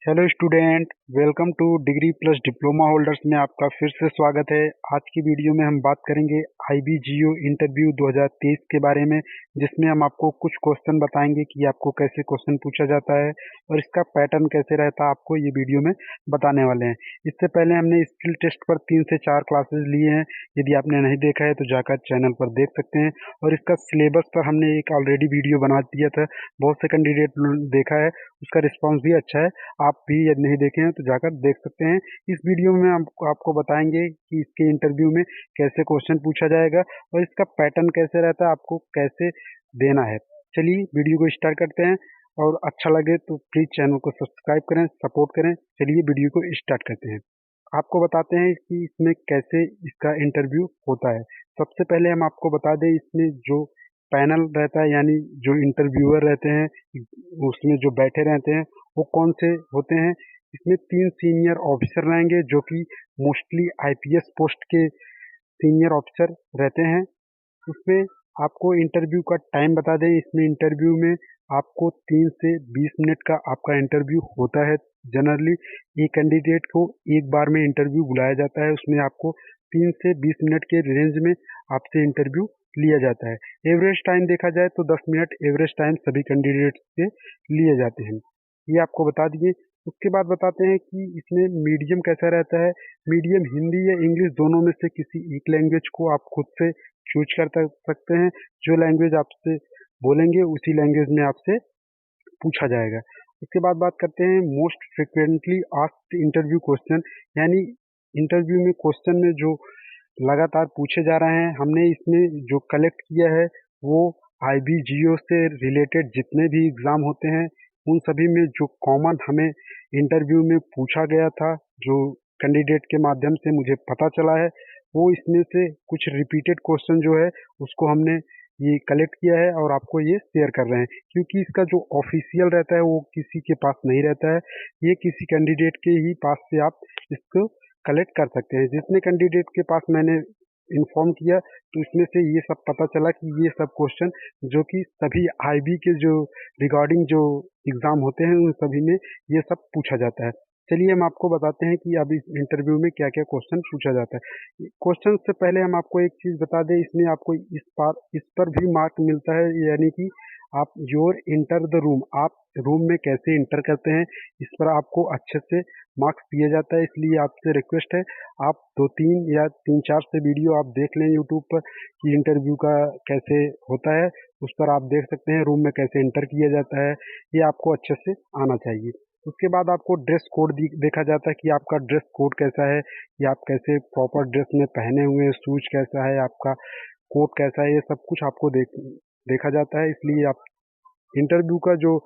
Hello student, welcome two degree plus diploma holders में आपका फिर से स्वागत है। आज की वीडियो में हम बात करेंगे आईबीजीओ इंटरव्यू 2023 के बारे में, जिसमें हम आपको कुछ क्वेश्चन बताएंगे कि आपको कैसे क्वेश्चन पूछा जाता है और इसका पैटर्न कैसे रहता है, आपको ये वीडियो में बताने वाले हैं। इससे पहले हमने स्किल टेस्ट पर 3 से 4 क्लासेस लिए हैं। यदि आपने नहीं देखा है तो जाकर चैनल पर देख सकते हैं। और इसका सिलेबस पर हमने एक ऑलरेडी वीडियो बना दिया था, बहुत से कैंडिडेट देखा है, उसका रिस्पॉन्स भी अच्छा है। आप भी यदि नहीं देखे हैं तो जाकर देख सकते हैं। इस वीडियो में हम आपको बताएंगे कि इसके इंटरव्यू में कैसे क्वेश्चन पूछा जाएगा और इसका पैटर्न कैसे रहता है, आपको कैसे देना है। चलिए वीडियो को स्टार्ट करते हैं, और अच्छा लगे तो प्लीज़ चैनल को सब्सक्राइब करें, सपोर्ट करें। चलिए वीडियो को स्टार्ट करते हैं। आपको बताते हैं कि इसमें कैसे इसका इंटरव्यू होता है। सबसे पहले हम आपको बता दें, इसमें जो पैनल रहता है यानी जो इंटरव्यूअर रहते हैं, उसमें जो बैठे रहते हैं वो कौन से होते हैं। इसमें 3 सीनियर ऑफिसर रहेंगे जो कि मोस्टली आईपीएस पोस्ट के सीनियर ऑफिसर रहते हैं। उसमें आपको इंटरव्यू का टाइम बता दें, इसमें इंटरव्यू में आपको 3 से 20 मिनट का आपका इंटरव्यू होता है। जनरली एक कैंडिडेट को एक बार में इंटरव्यू बुलाया जाता है, उसमें आपको 3 से 20 मिनट के रेंज में आपसे इंटरव्यू लिया जाता है। एवरेज टाइम देखा जाए तो 10 मिनट एवरेज टाइम सभी कैंडिडेट्स के लिए जाते हैं, ये आपको बता दिए। उसके बाद बताते हैं कि इसमें मीडियम कैसा रहता है। मीडियम हिंदी या इंग्लिश दोनों में से किसी एक लैंग्वेज को आप खुद से चूज कर सकते हैं। जो लैंग्वेज आपसे बोलेंगे उसी लैंग्वेज में आपसे पूछा जाएगा। उसके बाद बात करते हैं most frequently asked interview question, यानी इंटरव्यू में क्वेश्चन में जो लगातार पूछे जा रहे हैं। हमने इसमें जो कलेक्ट किया है वो आईबीजीओ से रिलेटेड जितने भी एग्ज़ाम होते हैं उन सभी में जो कॉमन हमें इंटरव्यू में पूछा गया था, जो कैंडिडेट के माध्यम से मुझे पता चला है, वो इसमें से कुछ रिपीटेड क्वेश्चन जो है उसको हमने ये कलेक्ट किया है और आपको ये शेयर कर रहे हैं। क्योंकि इसका जो ऑफिशियल रहता है वो किसी के पास नहीं रहता है, ये किसी कैंडिडेट के ही पास से आप इसको कलेक्ट कर सकते हैं। जितने कैंडिडेट के पास मैंने इन्फॉर्म किया तो इसमें से ये सब पता चला कि ये सब क्वेश्चन जो कि सभी आईबी के जो रिगार्डिंग जो एग्ज़ाम होते हैं उन सभी में ये सब पूछा जाता है। चलिए हम आपको बताते हैं कि अब इस इंटरव्यू में क्या क्या क्वेश्चन पूछा जाता है। क्वेश्चन से पहले हम आपको एक चीज़ बता दें, इसमें आपको इस पर भी मार्क मिलता है, यानी कि आप योर इंटर द रूम, आप रूम में कैसे इंटर करते हैं, इस पर आपको अच्छे से मार्क्स दिया जाता है। इसलिए आपसे रिक्वेस्ट है, आप 2-3 या 3-4 से वीडियो आप देख लें यूट्यूब पर कि इंटरव्यू का कैसे होता है। उस पर आप देख सकते हैं रूम में कैसे इंटर किया जाता है, ये आपको अच्छे से आना चाहिए। उसके बाद आपको ड्रेस कोड देखा जाता है कि आपका ड्रेस कोड कैसा है, कि आप कैसे प्रॉपर ड्रेस में पहने हुए हैं, शूज कैसा है, आपका कोट कैसा है, ये सब कुछ आपको देखा जाता है। इसलिए आप इंटरव्यू का जो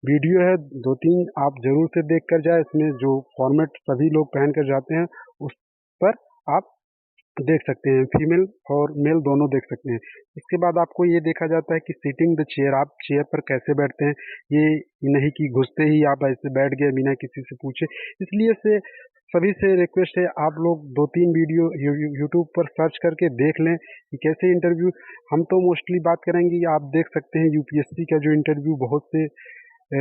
वीडियो है 2-3 आप जरूर से देख कर जाए। इसमें जो फॉर्मेट सभी लोग पहन कर जाते हैं उस पर आप देख सकते हैं, फीमेल और मेल दोनों देख सकते हैं। इसके बाद आपको ये देखा जाता है कि सीटिंग द चेयर, आप चेयर पर कैसे बैठते हैं। ये नहीं कि घुसते ही आप ऐसे बैठ गए बिना किसी से पूछे। इसलिए से सभी से रिक्वेस्ट है, आप लोग 2-3 वीडियो यूट्यूब पर सर्च करके देख लें कि कैसे इंटरव्यू। हम तो मोस्टली बात करेंगे, आप देख सकते हैं यूपीएससी का जो इंटरव्यू बहुत से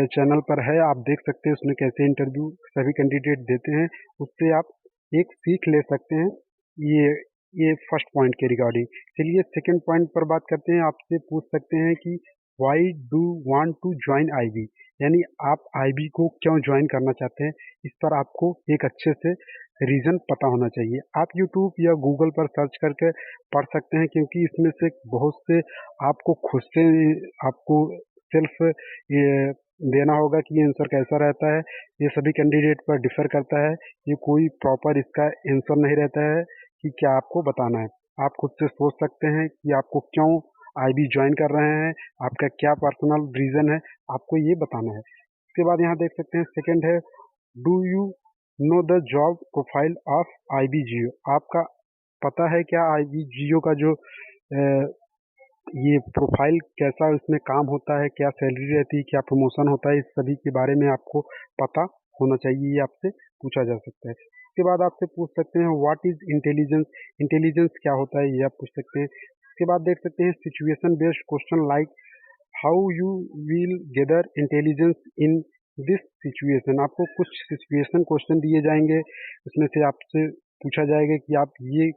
चैनल पर है, आप देख सकते हैं उसमें कैसे इंटरव्यू सभी कैंडिडेट देते हैं, उससे आप एक सीख ले सकते हैं। ये ये फर्स्ट पॉइंट के रिगार्डिंग। चलिए सेकंड पॉइंट पर बात करते हैं। आपसे पूछ सकते हैं कि why do want to join IB, यानी आप आईबी को क्यों ज्वाइन करना चाहते हैं। इस पर आपको एक अच्छे से रीज़न पता होना चाहिए। आप यूट्यूब या गूगल पर सर्च करके पढ़ सकते हैं, क्योंकि इसमें से बहुत से आपको खुद से आपको सेल्फ ये देना होगा कि ये आंसर कैसा रहता है। ये सभी कैंडिडेट पर डिफर करता है, ये कोई प्रॉपर इसका आंसर नहीं रहता है कि क्या आपको बताना है। आप खुद से सोच सकते हैं कि आपको क्यों आईबी ज्वाइन कर रहे हैं, आपका क्या पर्सनल रीज़न है, आपको ये बताना है। उसके बाद यहाँ देख सकते हैं सेकंड है, do you know the job profile of IBGO, आपका पता है क्या आईबीजीओ का जो ये प्रोफाइल कैसा उसमें काम होता है, क्या सैलरी रहती है, क्या प्रमोशन होता है, इस सभी के बारे में आपको पता होना चाहिए। ये आपसे पूछा जा सकता है। उसके बाद आपसे पूछ सकते हैं व्हाट इज इंटेलिजेंस, इंटेलिजेंस क्या होता है, ये आप पूछ सकते हैं। उसके बाद देख सकते हैं situation based question like how you will gather intelligence in this situation, आपको कुछ सिचुएशन क्वेश्चन दिए जाएंगे, इसमें से आपसे पूछा जाएगा कि आप ये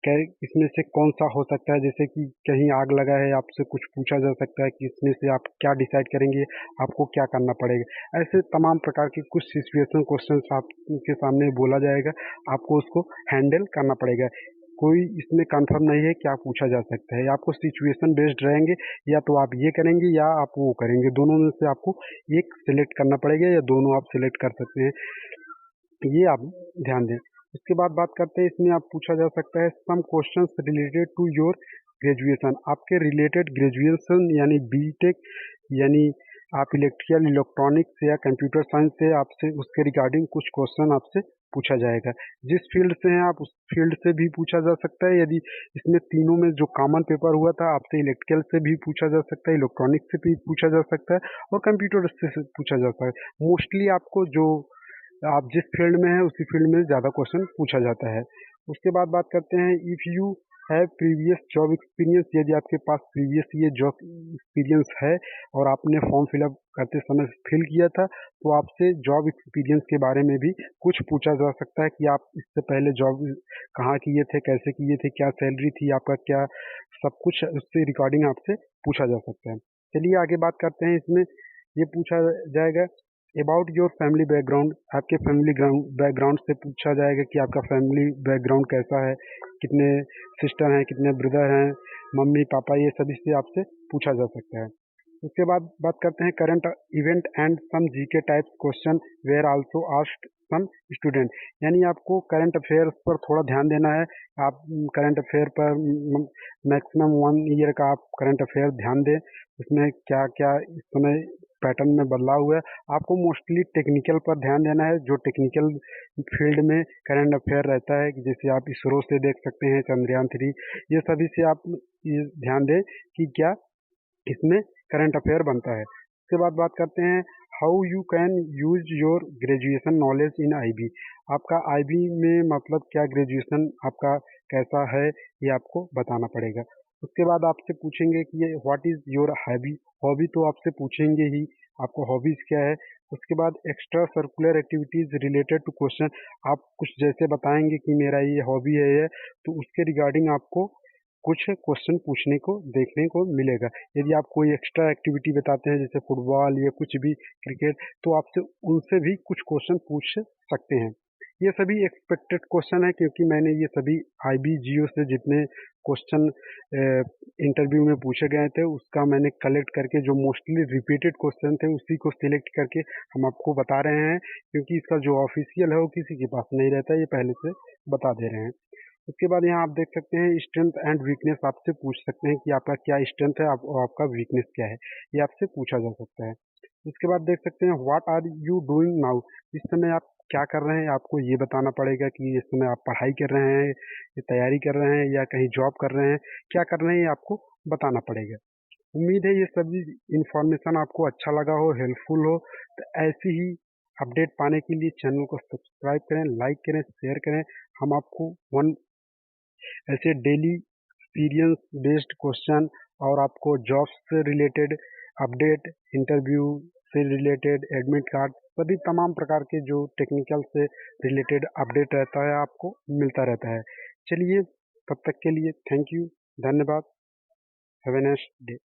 इसमें से कौन सा हो सकता है। जैसे कि कहीं आग लगा है, आपसे कुछ पूछा जा सकता है कि इसमें से आप क्या डिसाइड करेंगे, आपको क्या करना पड़ेगा। ऐसे तमाम प्रकार के कुछ सिचुएशन क्वेश्चन आपके सामने बोला जाएगा, आपको उसको हैंडल करना पड़ेगा। कोई इसमें कंफर्म नहीं है क्या पूछा जा सकता है, आपको सिचुएशन बेस्ड रहेंगे, या तो आप ये करेंगे या आप वो करेंगे, दोनों में से आपको एक सिलेक्ट करना पड़ेगा या दोनों आप सिलेक्ट कर सकते हैं, ये आप ध्यान दें। उसके बाद बात करते हैं, इसमें आप पूछा जा सकता है some questions related to your graduation, आपके रिलेटेड ग्रेजुएशन यानी बीटेक, यानी आप इलेक्ट्रिकल इलेक्ट्रॉनिक्स या कंप्यूटर साइंस से, आपसे उसके रिगार्डिंग कुछ क्वेश्चन आपसे पूछा जाएगा। जिस फील्ड से हैं आप उस फील्ड से भी पूछा जा सकता है। यदि इसमें तीनों में जो कॉमन पेपर हुआ था, आपसे इलेक्ट्रिकल से भी पूछा जा सकता है, इलेक्ट्रॉनिक्स से भी पूछा जा सकता है और कंप्यूटर से पूछा जा सकता है। मोस्टली आपको जो आप जिस फील्ड में हैं उसी फील्ड में ज़्यादा क्वेश्चन पूछा जाता है। उसके बाद बात करते हैं, if you have previous job experience, यदि आपके पास प्रीवियस ये जॉब एक्सपीरियंस है और आपने फॉर्म फिलअप करते समय फिल किया था, तो आपसे जॉब एक्सपीरियंस के बारे में भी कुछ पूछा जा सकता है कि आप इससे पहले जॉब कहाँ किए थे, कैसे किए थे, क्या सैलरी थी आपका, क्या सब कुछ उससे रिकॉर्डिंग आपसे पूछा जा सकता है। चलिए आगे बात करते हैं, इसमें ये पूछा जाएगा अबाउट योर फैमिली बैकग्राउंड, आपके फैमिली बैकग्राउंड से पूछा जाएगा कि आपका फैमिली बैकग्राउंड कैसा है, कितने सिस्टर हैं, कितने ब्रदर हैं, मम्मी पापा, ये सभी से आपसे पूछा जा सकता है। उसके बाद बात करते हैं current event and some GK types question where also asked some student, यानी आपको करंट अफेयर्स पर थोड़ा ध्यान देना है। आप करंट अफेयर पर मैक्सिमम 1 ईयर का आप करंट अफेयर ध्यान दें, उसमें क्या क्या इस समय पैटर्न में बदलाव हुआ है। आपको मोस्टली टेक्निकल पर ध्यान देना है, जो टेक्निकल फील्ड में करंट अफेयर रहता है, कि जैसे आप इसरो से देख सकते हैं, चंद्रयान 3, ये सभी से आप ये ध्यान दें कि क्या इसमें करंट अफेयर बनता है। उसके बाद बात करते हैं, how you can use your graduation knowledge in IB, आपका आईबी में मतलब क्या ग्रेजुएशन आपका कैसा है, ये आपको बताना पड़ेगा। उसके बाद आपसे पूछेंगे कि ये what is your hobby, hobby तो आपसे पूछेंगे ही, आपको हॉबीज़ क्या है। उसके बाद extra circular activities related to question, आप कुछ जैसे बताएंगे कि मेरा ये हॉबी है ये, तो उसके रिगार्डिंग आपको कुछ क्वेश्चन पूछने को देखने को मिलेगा। यदि आप कोई एक्स्ट्रा एक्टिविटी बताते हैं जैसे फुटबॉल या कुछ भी क्रिकेट, तो आपसे उनसे भी कुछ क्वेश्चन पूछ सकते हैं। ये सभी एक्सपेक्टेड क्वेश्चन है, क्योंकि मैंने ये सभी IBGO से जितने क्वेश्चन इंटरव्यू में पूछे गए थे उसका मैंने कलेक्ट करके, जो मोस्टली रिपीटेड क्वेश्चन थे उसी को सिलेक्ट करके हम आपको बता रहे हैं, क्योंकि इसका जो ऑफिशियल है वो किसी के पास नहीं रहता, ये पहले से बता दे रहे हैं। उसके बाद यहाँ आप देख सकते हैं स्ट्रेंथ एंड वीकनेस, आपसे पूछ सकते हैं कि आपका क्या स्ट्रेंथ है और आपका वीकनेस क्या है, ये आपसे पूछा जा सकता है। उसके बाद देख सकते हैं what are you doing now, इस समय आप क्या कर रहे हैं, आपको ये बताना पड़ेगा कि इस समय आप पढ़ाई कर रहे हैं, ये तैयारी कर रहे हैं या कहीं जॉब कर रहे हैं, क्या कर रहे हैं ये आपको बताना पड़ेगा। उम्मीद है ये सभी इंफॉर्मेशन आपको अच्छा लगा हो, हेल्पफुल हो। तो ऐसी ही अपडेट पाने के लिए चैनल को सब्सक्राइब करें, लाइक करें, शेयर करें। हम आपको ऐसे डेली एक्सपीरियंस बेस्ड क्वेश्चन और आपको जॉब्स से रिलेटेड अपडेट, इंटरव्यू से रिलेटेड एडमिट कार्ड, सभी तमाम प्रकार के जो टेक्निकल से रिलेटेड अपडेट रहता है आपको मिलता रहता है। चलिए, तब तक के लिए थैंक यू, धन्यवाद, हैव ए नाइस डे।